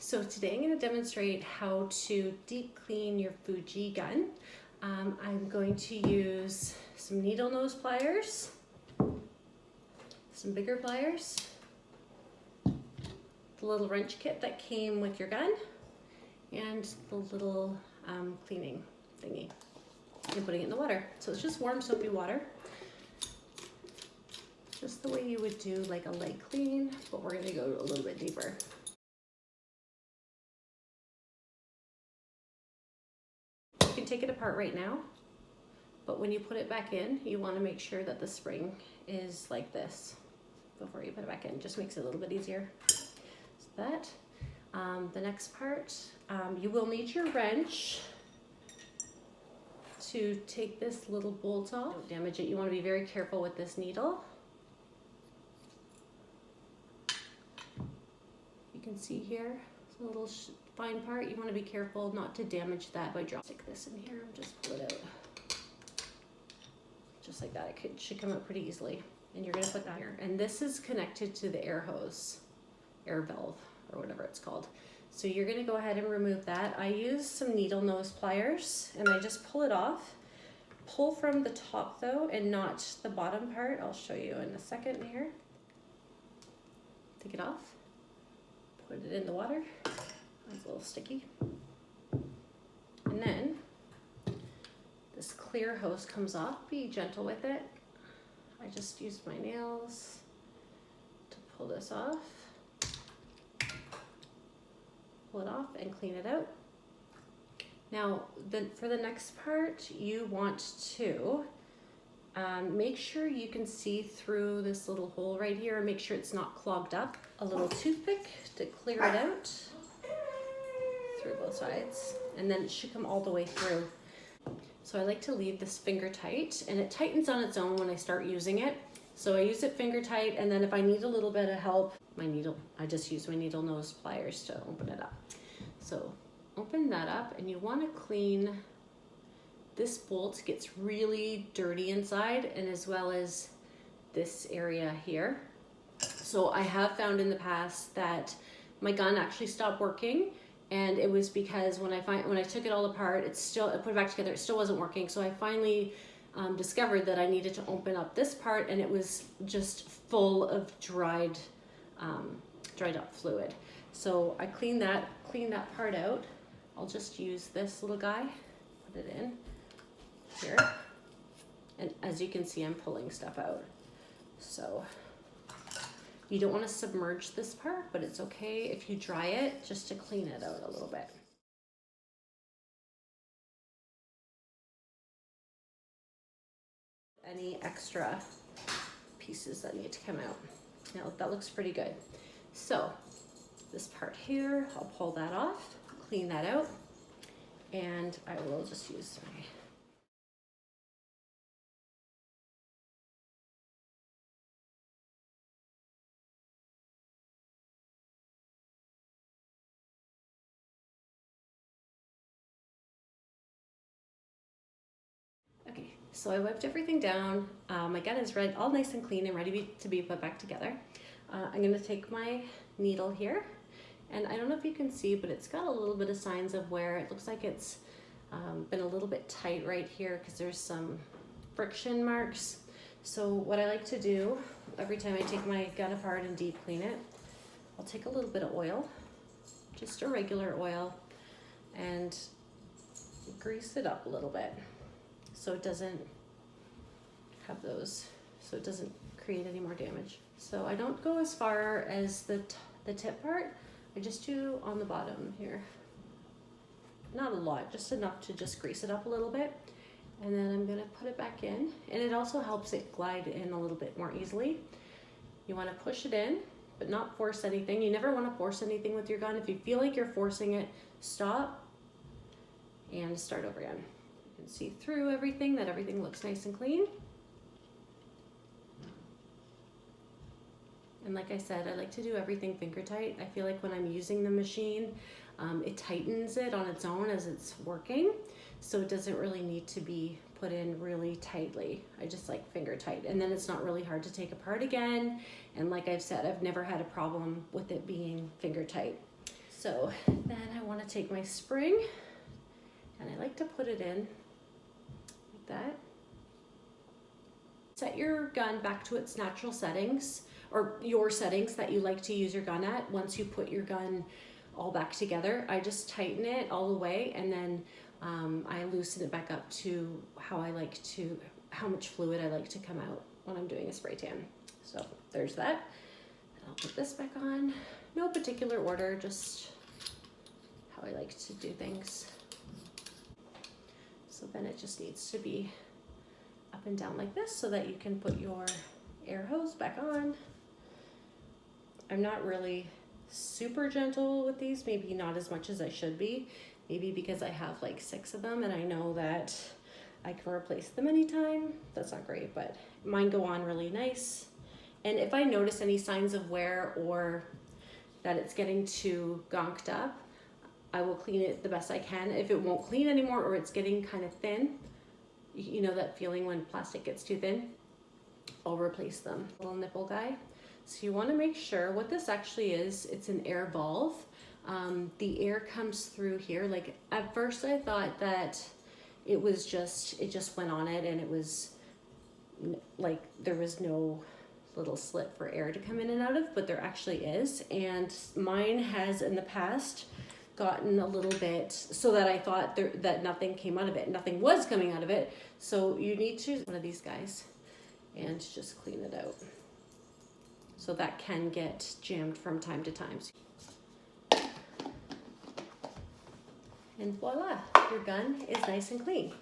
So today I'm going to demonstrate how to deep clean your Fuji gun. I'm going to use some needle nose pliers, some bigger pliers, the little wrench kit that came with your gun, and the little cleaning thingy, and putting it in the water. So it's just warm soapy water, just the way you would do like a leg clean, but we're going to go a little bit deeper. You can take it apart right now, but when you put it back in, you want to make sure that the spring is like this before you put it back in. Just makes it a little bit easier. So that. The next part, you will need your wrench to take this little bolt off. Don't damage it. You want to be very careful with this needle. You can see here, it's a little fine part. You want to be careful not to damage that by dropping. Stick this in here and just pull it out. Just like that. It should come out pretty easily. And you're going to put that here. And this is connected to the air hose, air valve, or whatever it's called. So you're going to go ahead and remove that. I use some needle nose pliers and I just pull it off. Pull from the top though and not the bottom part. I'll show you in a second here. Take it off. Put it in the water. It's a little sticky. And then this clear hose comes off. Be gentle with it. I just used my nails to pull this off. Pull it off and clean it out. Now, for the next part, you want to make sure you can see through this little hole right here and make sure it's not clogged up. A little toothpick to clear it out through both sides, and then it should come all the way through. So I like to leave this finger tight, and it tightens on its own when I start using it. So I use it finger tight, and then if I need a little bit of help, I just use my needle nose pliers to open it up. So open that up, and you want to clean. This bolt gets really dirty inside, and as well as this area here. So I have found in the past that my gun actually stopped working, and it was because when I took it all apart, I put it back together, it still wasn't working. So I finally discovered that I needed to open up this part, and it was just full of dried up fluid. So I clean that part out. I'll just use this little guy, put it in here, and as you can see, I'm pulling stuff out. So you don't want to submerge this part, but it's okay if you dry it just to clean it out a little bit. Any extra pieces that need to come out. Now that looks pretty good. So this part here, I'll pull that off, clean that out, and I will just use my Okay, so I wiped everything down. My gun is all nice and clean and ready to be put back together. I'm going to take my needle here, and I don't know if you can see, but it's got a little bit of signs of wear. It looks like it's been a little bit tight right here because there's some friction marks. So what I like to do every time I take my gun apart and deep clean it, I'll take a little bit of oil, just a regular oil, and grease it up a little bit so it doesn't have those, so it doesn't create any more damage. So I don't go as far as the tip part. I just do on the bottom here. Not a lot, just enough to just grease it up a little bit. And then I'm gonna put it back in. And it also helps it glide in a little bit more easily. You wanna push it in, but not force anything. You never wanna force anything with your gun. If you feel like you're forcing it, stop and start over again. You can see through everything, that everything looks nice and clean. And like I said, I like to do everything finger tight. I feel like when I'm using the machine, it tightens it on its own as it's working. So it doesn't really need to be put in really tightly. I just like finger tight. And then it's not really hard to take apart again. And like I've said, I've never had a problem with it being finger tight. So then I want to take my spring and I like to put it in like that. Set your gun back to its natural settings, or your settings that you like to use your gun at. Once you put your gun all back together, I just tighten it all the way, and then I loosen it back up to how much fluid I like to come out when I'm doing a spray tan. So there's that. And I'll put this back on. No particular order, just how I like to do things. So then it just needs to be up and down like this so that you can put your air hose back on. I'm not really super gentle with these, maybe not as much as I should be, maybe because I have like 6 of them and I know that I can replace them anytime. That's not great, but mine go on really nice. And if I notice any signs of wear or that it's getting too gonked up, I will clean it the best I can. If it won't clean anymore or it's getting kind of thin, you know that feeling when plastic gets too thin, I'll replace them. Little nipple guy. So you want to make sure what this actually is. It's an air valve. The air comes through here. Like at first I thought that it just went on it and it was like there was no little slit for air to come in and out of, but there actually is. And mine has in the past gotten a little bit so that I thought that nothing came out of it. Nothing was coming out of it. So you need to use one of these guys and just clean it out. So that can get jammed from time to time. And voila, your gun is nice and clean.